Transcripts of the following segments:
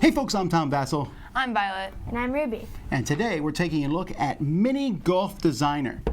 Hey folks, I'm Tom Vasel. I'm Violet. And I'm Ruby. And today we're taking a look at Minigolf Designer.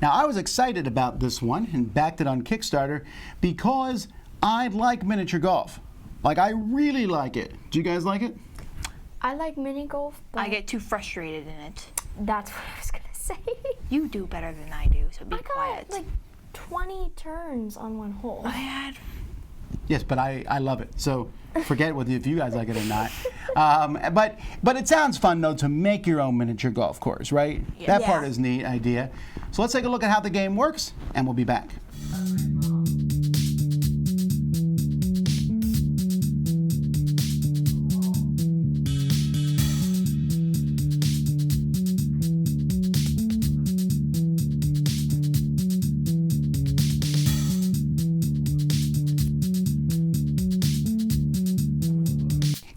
Now I was excited about this one and backed it on Kickstarter because I like miniature golf. Like, I really like it. Do you guys like it? I like Minigolf, but I get too frustrated in it. that's what I was gonna say. You do better than I do, so be I got quiet. like 20 turns on one hole. I had. Yes, but I love it. So forget whether if you guys like it or not. But it sounds fun though to make your own miniature golf course, right? Yeah. That part is a neat idea. So let's take a look at how the game works, and we'll be back.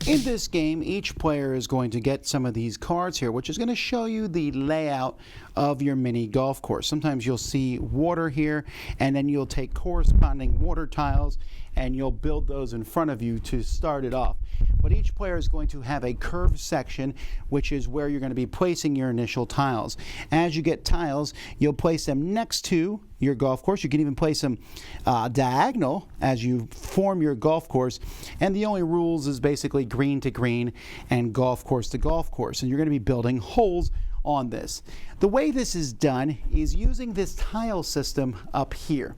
In this game, each player is going to get some of these cards here, which is going to show you the layout of your mini golf course. Sometimes you'll see water here, and then you'll take corresponding water tiles, and you'll build those in front of you to start it off. But each player is going to have a curved section, which is where you're going to be placing your initial tiles. As you get tiles, you'll place them next to your golf course. You can even place them diagonal as you form your golf course. And the only rules is basically green to green and golf course to golf course. And you're going to be building holes on this. The way this is done is using this tile system up here.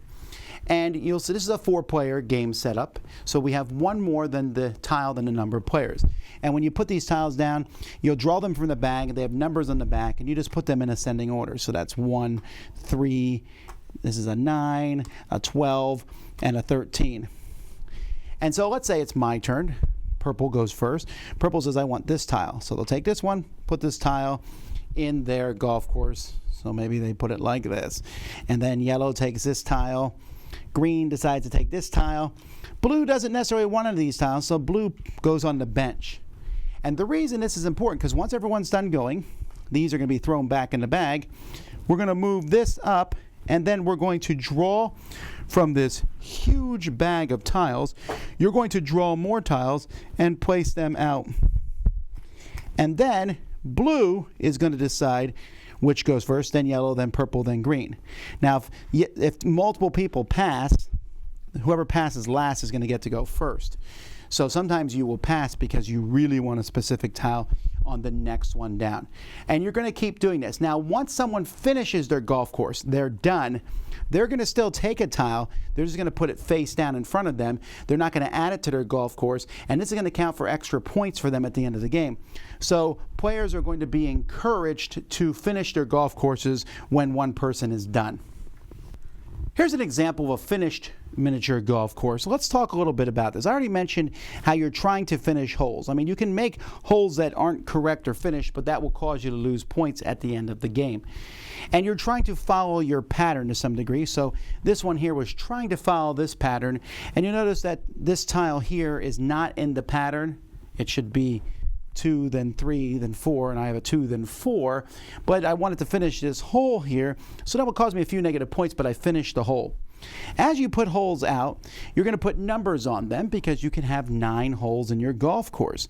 And you'll see this is a 4-player game setup, so we have one more than the tile than the number of players. And when you put these tiles down, you'll draw them from the bag, and they have numbers on the back, and you just put them in ascending order. So that's 1, 3, this is a 9, a 12, and a 13. And so let's say it's my turn. Purple goes first. Purple says, I want this tile. So they'll take this one, put this tile in their golf course. So maybe they put it like this. And then yellow takes this tile. Green decides to take this tile. Blue doesn't necessarily want one of these tiles, so blue goes on the bench. And the reason this is important, because once everyone's done going, these are going to be thrown back in the bag. We're going to move this up, and then we're going to draw from this huge bag of tiles. You're going to draw more tiles and place them out. And then blue is going to decide which goes first, then yellow, then purple, then green. Now, if multiple people pass, whoever passes last is going to get to go first. So sometimes you will pass because you really want a specific tile on the next one down. And you're going to keep doing this. Now, once someone finishes their golf course, they're done, they're going to still take a tile. They're just going to put it face down in front of them. They're not going to add it to their golf course, and this is going to count for extra points for them at the end of the game. So players are going to be encouraged to finish their golf courses when one person is done. Here's an example of a finished miniature golf course. Let's talk a little bit about this. I already mentioned how you're trying to finish holes. I mean, you can make holes that aren't correct or finished, but that will cause you to lose points at the end of the game. And you're trying to follow your pattern to some degree. So this one here was trying to follow this pattern. And you notice that this tile here is not in the pattern. It should be 2, then 3, then 4, and I have a 2, then 4. But I wanted to finish this hole here, so that would cause me a few negative points, but I finished the hole. As you put holes out, you're going to put numbers on them because you can have 9 holes in your golf course.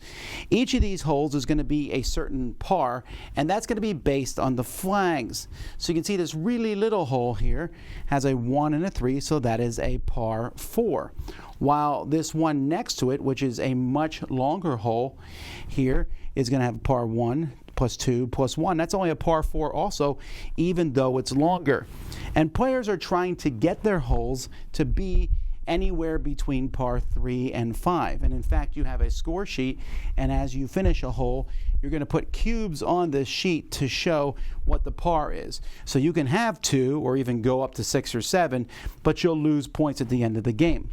Each of these holes is going to be a certain par, and that's going to be based on the flags. So you can see this really little hole here has a 1 and a 3, so that is a par 4. While this one next to it, which is a much longer hole here, is going to have a par 1 plus 2 plus 1. That's only a par 4 also, even though it's longer. And players are trying to get their holes to be anywhere between par 3 and 5. And in fact, you have a score sheet, and as you finish a hole, you're going to put cubes on this sheet to show what the par is. So you can have 2 or even go up to 6 or 7, but you'll lose points at the end of the game.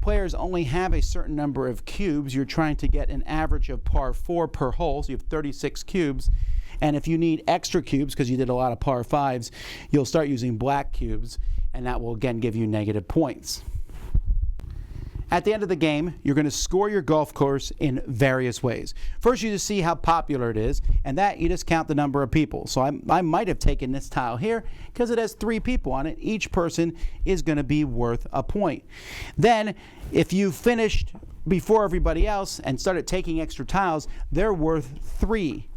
Players only have a certain number of cubes. You're trying to get an average of par 4 per hole, so you have 36 cubes. And if you need extra cubes, because you did a lot of par 5s, you'll start using black cubes, and that will again give you negative points. At the end of the game, you're going to score your golf course in various ways. First, you just see how popular it is, and that you just count the number of people. So I might have taken this tile here because it has 3 people on it. Each person is going to be worth a point. Then, if you finished before everybody else and started taking extra tiles, they're worth 3.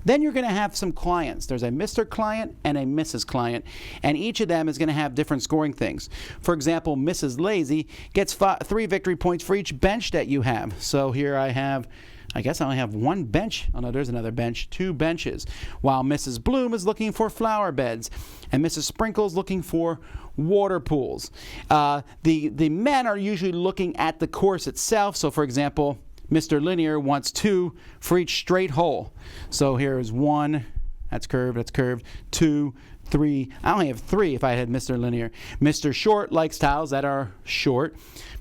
Then you're going to have some clients. There's a Mr. Client and a Mrs. Client, and each of them is going to have different scoring things. For example, Mrs. Lazy gets 3 victory points for each bench that you have. So here I guess I only have 1 bench. Oh no, there's another bench, 2 benches. While Mrs. Bloom is looking for flower beds, and Mrs. Sprinkle's looking for water pools. The men are usually looking at the course itself. So for example, Mr. Linear wants 2 for each straight hole. So here is 1, that's curved, 2, 3. I only have 3 if I had Mr. Linear. Mr. Short likes tiles that are short.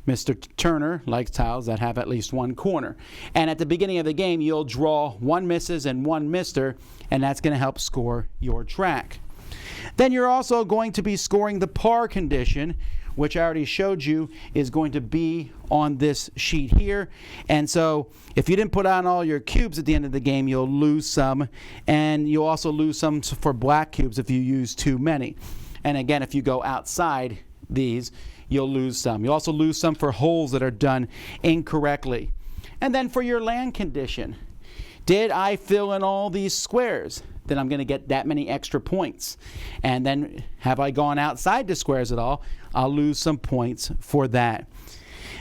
Mr. Turner likes tiles that have at least 1 corner. And at the beginning of the game, you'll draw 1 Mrs. and 1 Mr., and that's going to help score your track. Then you're also going to be scoring the par condition, which I already showed you is going to be on this sheet here. And so if you didn't put on all your cubes at the end of the game, you'll lose some. And you'll also lose some for black cubes if you use too many. And again, if you go outside these, you'll lose some. You'll also lose some for holes that are done incorrectly. And then for your land condition, did I fill in all these squares? Then I'm going to get that many extra points. And then have I gone outside the squares at all? I'll lose some points for that.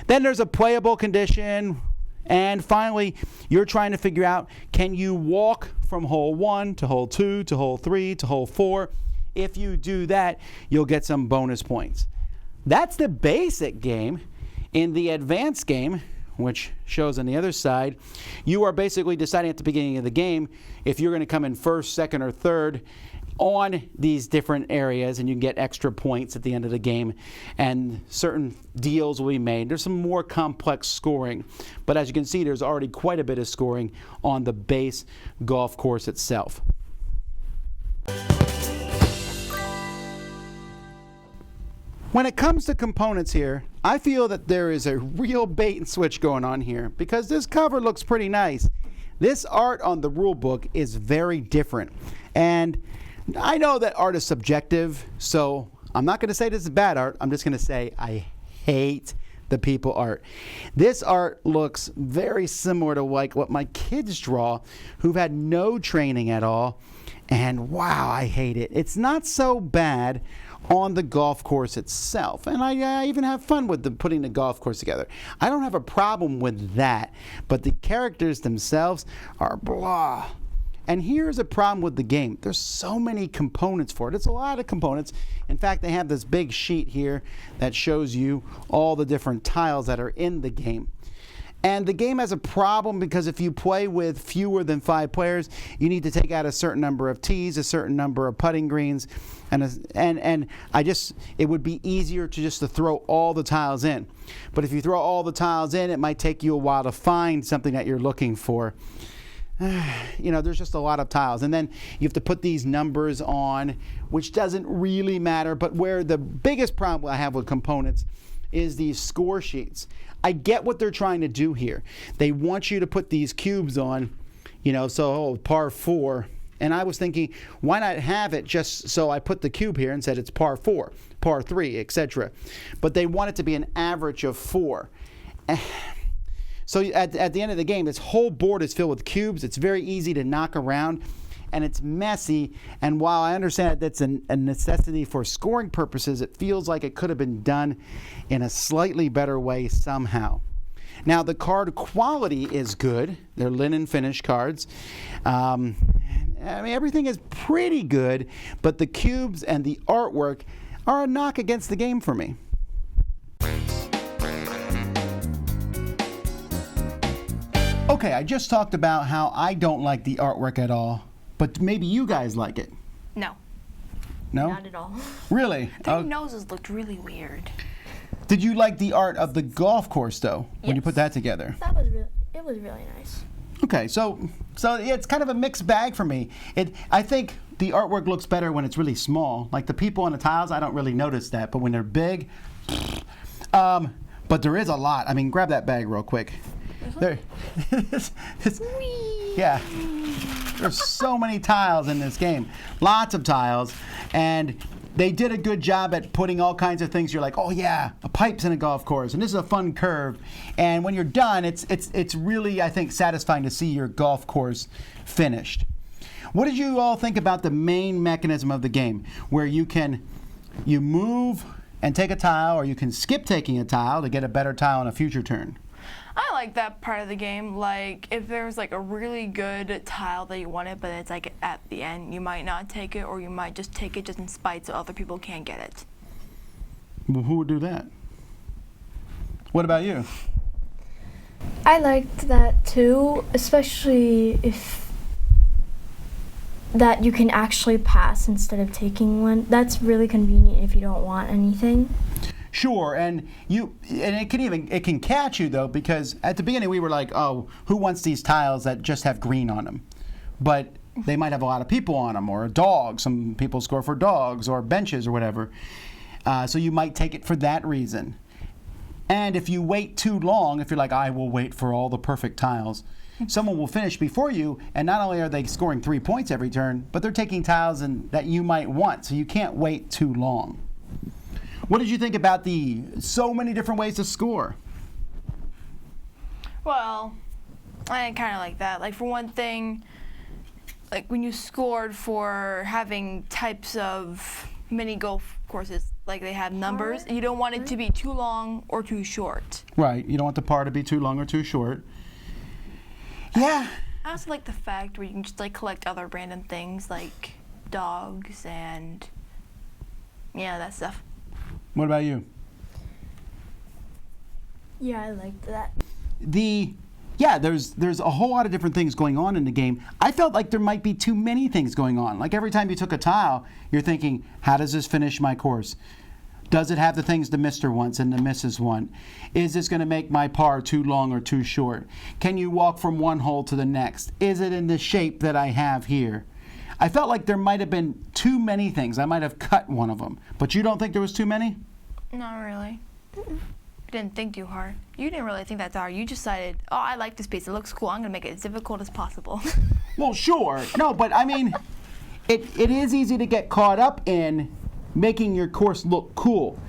Then there's a playable condition. And finally, you're trying to figure out, can you walk from hole 1 to hole 2 to hole 3 to hole 4? If you do that, you'll get some bonus points. That's the basic game. In the advanced game, which shows on the other side, you are basically deciding at the beginning of the game if you're going to come in first, second, or third on these different areas, and you can get extra points at the end of the game, and certain deals will be made. There's some more complex scoring, but as you can see, there's already quite a bit of scoring on the base golf course itself. When it comes to components here, I feel that there is a real bait and switch going on here because this cover looks pretty nice. This art on the rule book is very different. And I know that art is subjective, so I'm not going to say this is bad art. I'm just going to say I hate the people art. This art looks very similar to like what my kids draw who've had no training at all. And wow, I hate it. It's not so bad on the golf course itself, and I even have fun with putting the golf course together. I don't have a problem with that, but the characters themselves are blah. And here's a problem with the game. There's so many components for it. It's a lot of components. In fact, they have this big sheet here that shows you all the different tiles that are in the game. And the game has a problem because if you play with fewer than 5 players, you need to take out a certain number of tees, a certain number of putting greens, and it would be easier to just throw all the tiles in. But if you throw all the tiles in, it might take you a while to find something that you're looking for. You know, there's just a lot of tiles. And then you have to put these numbers on, which doesn't really matter. But where the biggest problem I have with components is these score sheets. I get what they're trying to do here. They want you to put these cubes on, you know, so par 4. And I was thinking, why not have it just so I put the cube here and said it's par 4, par 3, etc. But they want it to be an average of 4. So at the end of the game, this whole board is filled with cubes. It's very easy to knock around, and it's messy. And while I understand that that's a necessity for scoring purposes, it feels like it could have been done in a slightly better way somehow. Now, the card quality is good. They're linen finish cards. I mean, everything is pretty good, but the cubes and the artwork are a knock against the game for me. Okay, I just talked about how I don't like the artwork at all, but maybe you guys like it. No. No? Not at all. Really? Their noses looked really weird. Did you like the art of the golf course, though, when you put that together? It was really nice. Okay, so yeah, it's kind of a mixed bag for me. I think the artwork looks better when it's really small. Like the people on the tiles, I don't really notice that, but when they're big, but there is a lot. I mean, grab that bag real quick. There, yeah. There's so many tiles in this game, lots of tiles, and they did a good job at putting all kinds of things. You're like, oh yeah, a pipe's in a golf course, and this is a fun curve. And when you're done, it's really, I think, satisfying to see your golf course finished. What did you all think about the main mechanism of the game, where you move and take a tile, or you can skip taking a tile to get a better tile on a future turn? I like that part of the game. Like, if there's like a really good tile that you wanted, but it's like at the end, you might not take it, or you might just take it just in spite so other people can't get it. Well, who would do that? What about you? I liked that too, especially if that you can actually pass instead of taking one. That's really convenient if you don't want anything. Sure, and it can catch you though, because at the beginning we were like, oh, who wants these tiles that just have green on them? But they might have a lot of people on them, or a dog. Some people score for dogs or benches or whatever. So you might take it for that reason. And if you wait too long, if you're like, I will wait for all the perfect tiles, someone will finish before you, and not only are they scoring 3 points every turn, but they're taking tiles that you might want, so you can't wait too long. What did you think about the so many different ways to score? Well, I kind of like that. Like, for one thing, like when you scored for having types of mini golf courses, like they have numbers, you don't want it to be too long or too short. Right, you don't want the par to be too long or too short. Yeah. I also like the fact where you can just like collect other random things like dogs and that stuff. What about you? Yeah, I liked that. There's a whole lot of different things going on in the game. I felt like there might be too many things going on. Like every time you took a tile, you're thinking, how does this finish my course? Does it have the things the Mr. wants and the Mrs. want? Is this going to make my par too long or too short? Can you walk from one hole to the next? Is it in the shape that I have here? I felt like there might have been too many things. I might have cut one of them. But you don't think there was too many? Not really. Didn't think too hard. You didn't really think that hard. You decided, oh, I like this piece. It looks cool. I'm going to make it as difficult as possible. Well, sure. No, but I mean, it is easy to get caught up in making your course look cool.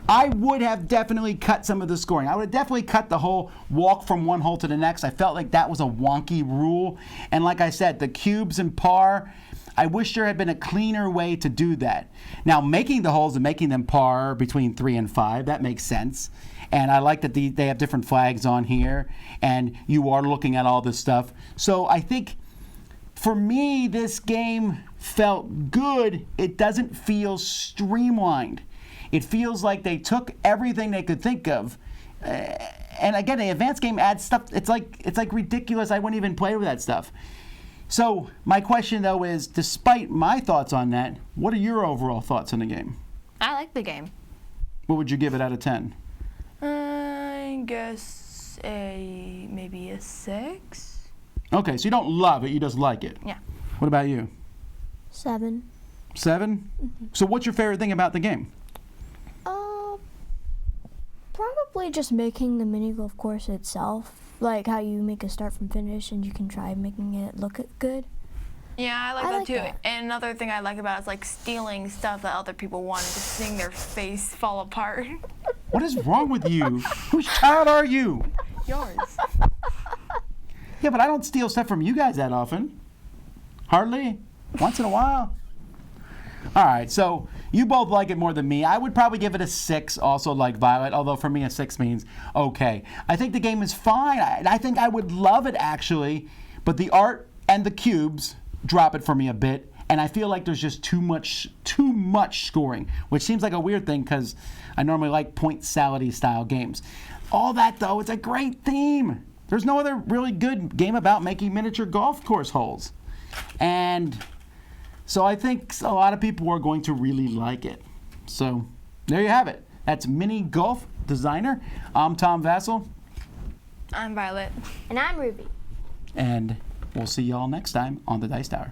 I would have definitely cut some of the scoring. I would have definitely cut the whole walk from one hole to the next. I felt like that was a wonky rule. And like I said, the cubes and par, I wish there had been a cleaner way to do that. Now, making the holes and making them par between 3 and 5, that makes sense. And I like that they have different flags on here, and you are looking at all this stuff. So I think, for me, this game felt good. It doesn't feel streamlined. It feels like they took everything they could think of. And again, the advanced game adds stuff. It's like ridiculous. I wouldn't even play with that stuff. So my question, though, is, despite my thoughts on that, what are your overall thoughts on the game? I like the game. What would you give it out of 10? I guess maybe a 6. Okay, so you don't love it, you just like it. Yeah. What about you? 7. 7? Mm-hmm. So what's your favorite thing about the game? Probably just making the mini golf course itself. Like how you make a start from finish and you can try making it look good. Yeah, I like that too. That. And another thing I like about it is like stealing stuff that other people want and just seeing their face fall apart. What is wrong with you? Whose child are you? Yours. Yeah, but I don't steal stuff from you guys that often. Hardly. Once in a while. All right, so you both like it more than me. I would probably give it a 6, also like Violet, although for me a 6 means okay. I think the game is fine. I think I would love it, actually, but the art and the cubes drop it for me a bit, and I feel like there's just too much scoring, which seems like a weird thing because I normally like point salad-y style games. All that, though, it's a great theme. There's no other really good game about making miniature golf course holes. And so I think a lot of people are going to really like it. So there you have it. That's Mini Golf Designer. I'm Tom Vasel. I'm Violet. And I'm Ruby. And we'll see y'all next time on the Dice Tower.